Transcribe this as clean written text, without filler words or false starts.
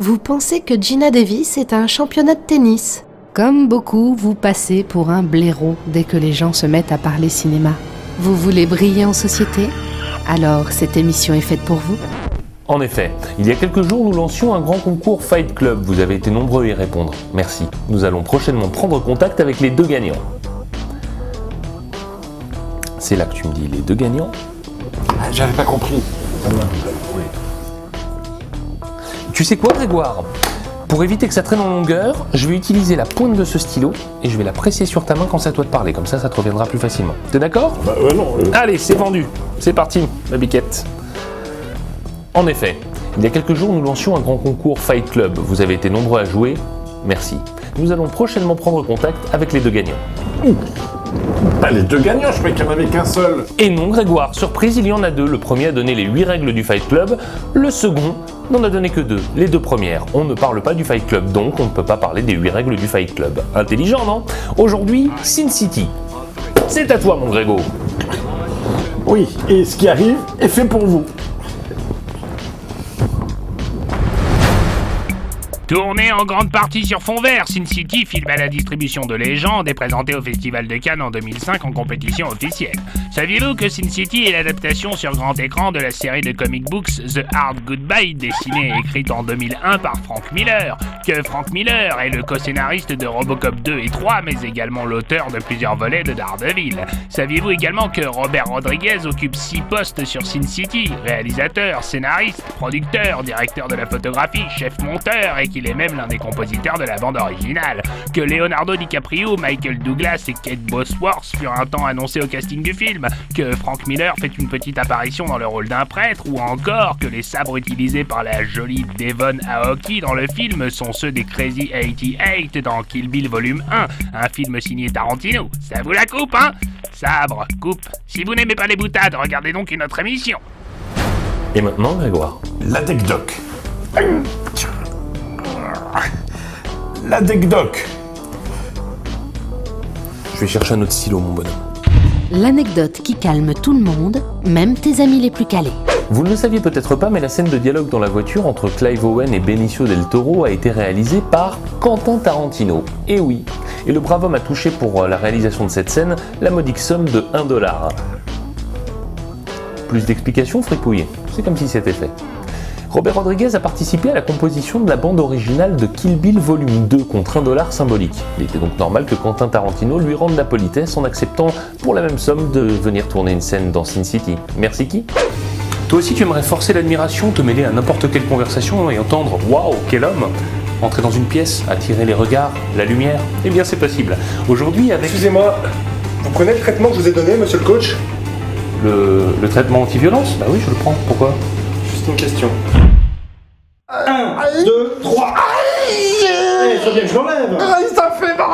Vous pensez que Geena Davis est un championnat de tennis. Comme beaucoup, vous passez pour un blaireau dès que les gens se mettent à parler cinéma. Vous voulez briller en société? Alors cette émission est faite pour vous. En effet, il y a quelques jours, nous lancions un grand concours Fight Club. Vous avez été nombreux à y répondre. Merci. Nous allons prochainement prendre contact avec les deux gagnants. C'est là que tu me dis les deux gagnants. J'avais pas compris. Tu sais quoi, Grégoire? Pour éviter que ça traîne en longueur, je vais utiliser la pointe de ce stylo et je vais la presser sur ta main quand c'est à toi de parler. Comme ça te reviendra plus facilement. T'es d'accord? Bah non. Allez, c'est vendu. C'est parti, ma biquette. En effet, il y a quelques jours, nous lancions un grand concours Fight Club. Vous avez été nombreux à jouer. Merci. Nous allons prochainement prendre contact avec les deux gagnants. Pas les deux gagnants, je croyais qu'il n'y en avait qu'un seul. Et non, Grégoire, surprise, il y en a deux. Le premier a donné les 8 règles du Fight Club. Le second n'en a donné que 2. Les 2 premières. On ne parle pas du Fight Club, donc on ne peut pas parler des 8 règles du Fight Club. Intelligent, non? Aujourd'hui, Sin City. C'est à toi, mon Grégo. Oui, et ce qui arrive est fait pour vous. Tourné en grande partie sur fond vert, Sin City, film à la distribution de légende, est présenté au Festival de Cannes en 2005 en compétition officielle. Saviez-vous que Sin City est l'adaptation sur grand écran de la série de comic books The Hard Goodbye, dessinée et écrite en 2001 par Frank Miller? Que Frank Miller est le co-scénariste de Robocop 2 et 3, mais également l'auteur de plusieurs volets de Daredevil. Saviez-vous également que Robert Rodriguez occupe 6 postes sur Sin City? Réalisateur, scénariste, producteur, directeur de la photographie, chef monteur, et qu'il est même l'un des compositeurs de la bande originale. Que Leonardo DiCaprio, Michael Douglas et Kate Bosworth furent un temps annoncés au casting du film. Que Frank Miller fait une petite apparition dans le rôle d'un prêtre, ou encore que les sabres utilisés par la jolie Devon Aoki dans le film sont ceux des Crazy 88 dans Kill Bill Volume 1, un film signé Tarantino. Ça vous la coupe, hein? Sabre, coupe. Si vous n'aimez pas les boutades, regardez donc une autre émission. Et maintenant, Grégoire? L'anecdote. L'anecdote. Je vais chercher un autre stylo, mon bonhomme. L'anecdote qui calme tout le monde, même tes amis les plus calés. Vous ne le saviez peut-être pas, mais la scène de dialogue dans la voiture entre Clive Owen et Benicio del Toro a été réalisée par Quentin Tarantino. Et oui, et le brave homme a touché pour la réalisation de cette scène la modique somme de 1 $. Plus d'explications, fripouille. C'est comme si c'était fait. Robert Rodriguez a participé à la composition de la bande originale de Kill Bill Volume 2 contre 1 $ symbolique. Il était donc normal que Quentin Tarantino lui rende la politesse en acceptant pour la même somme de venir tourner une scène dans Sin City. Merci qui? Toi aussi tu aimerais forcer l'admiration, te mêler à n'importe quelle conversation et entendre « Waouh, quel homme !» Entrer dans une pièce, attirer les regards, la lumière? Eh bien c'est possible. Aujourd'hui avec... Excusez-moi, vous prenez le traitement que je vous ai donné, monsieur le coach? Le traitement anti-violence? Bah oui, je le prends. Pourquoi? Juste une question. 1, 2, 3. Allez, faut bien que je l'enlève. Ça fait mal.